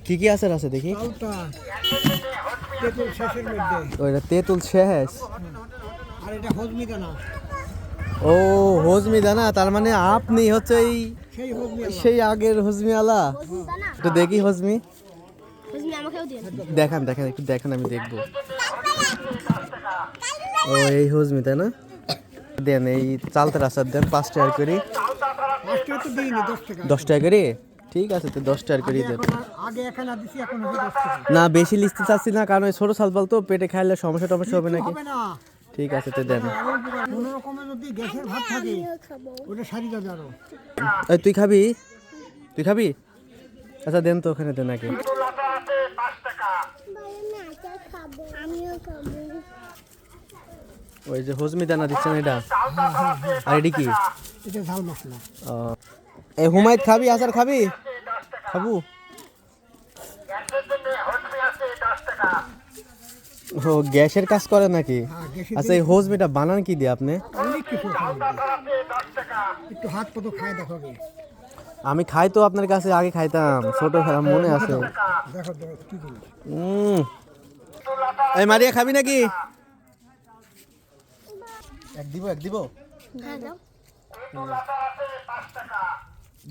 কি কি আচার আছে দেখি? চালটা তেঁতুল শেষের মধ্যে, ওইটা তেঁতুল শেষ। আর এটা হজমি দানা, ও হজমি দানা, তার মানে আপনি হচ্ছে এই সেই হজমি আলা। সেই আগের হজমি আলা। একটু দেখি হজমি, দেখান দেখান একটু দেখান, আমি দেখবো। ও এই হজমি তাই না? দেন এই চালতার আচার দেন 5 টাকা করে। আজকে তো দিইনি, 10 টাকা। 10 টাকা করে, ঠিক আছে তো 10 টাকা করে দেন। আগে এখানে দিছি, এখন হবে 10 টাকা। না বেশি লিখতে চাচ্ছি না, কারণ ওই ছোট চালপাল তো পেটে খাইলে সমস্যা টমস্যা হবে নাকি? হবে না, ঠিক আছে তো দেন। কোনো রকমের যদি গ্যাসের ভাত থাকে ওটা সারি যাবে আরো। এই তুই খাবি? তুই খাবি? আচ্ছা দেন তো ওখানে দেন আগে। ওই যে হজমি দানা দিচ্ছেন এটা, আর এটি কি? এটা ঝাল মশলা। এই হুমায়ুত খাবি আচার খাবি? খাবু? ও গ্যাসের কাজ করে নাকি? আচ্ছা এই হজমিটা বানান কি দিয়ে আপনি? অনেক কিছু আছে। একটু হাত পতো খায় দেখাবে। আমি খাই তো আপনার কাছে, আগে খাইতাম ছোটবেলা, মনে আছে। দেখো দেখো কি জিনিস। এই মারিয়া খাবি নাকি? এক দিব এক দিব।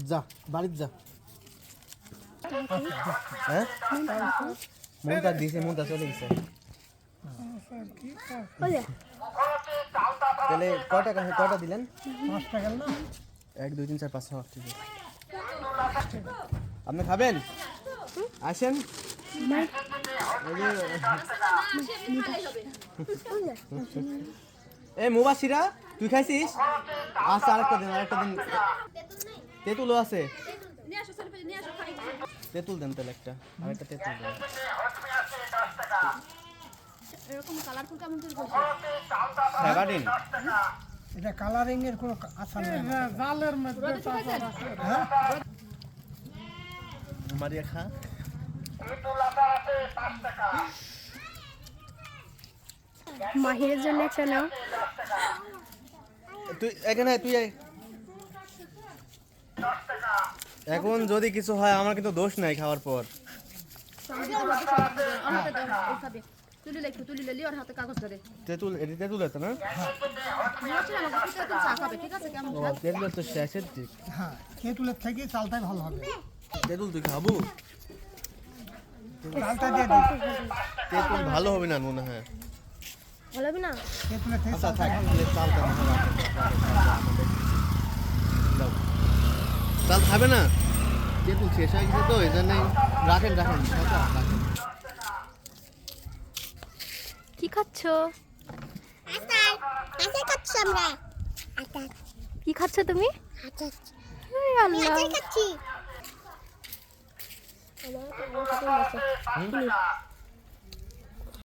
যা বাড়িতে যা। হ্যাঁ মনটা দিছে, মনটা চলে গেছে। তাহলে কয়টা দিলেন? 5 টাকা না? 1 2 3 4 5 6 ঠিক আছে। আপনি খাবেন? আসেন। এই মুবাসিরা তুই খাইছিস? আচ্ছা আরেকটা দিন, আরেকটা দিন। তেঁতুলও আছে, তেঁতুল দেন তাহলে একটা, আরেকটা তেঁতুল দেন। এরকম কালারফুল কেমন করে করছো? সাগাডিন এটা কালারিং এর কোনো আশা নেই। জালের মধ্যে হ্যাঁ মারিয়া খা। মাহিরের জন্য একটা নাও। তুই এখানে তুই আয়। এখন যদি কিছু হয় আমার কিন্তু দোষ নাই খাওয়ার পর। তুলি ওর হাতে কাগজ ধরে। তেঁতুল, এটি তেঁতুল আছে না? ঠিক আছে কেমন? ও তেঁতুল তো শেষের দিক। হ্যাঁ, তেঁতুলের থেকে চালটাই ভালো হবে। তেঁতুল তুই খাবো? চালটা দিয়ে দিই। তেঁতুল ভালো হবে না মনে হয়। ভালো হবে না? তেঁতুলের থেকে আচ্ছা চালটা থাক, ভালো হবে। তাহলে চালটা না হয় দাও। চাল খাবে না? তেঁতুল শেষ হয়ে গেছে তো এই জন্যই। রাখেন রাখেন আচ্ছা, রাখেন। কি খাচ্ছো? কি খাচ্ছো তুমি? এই আল্লাহ।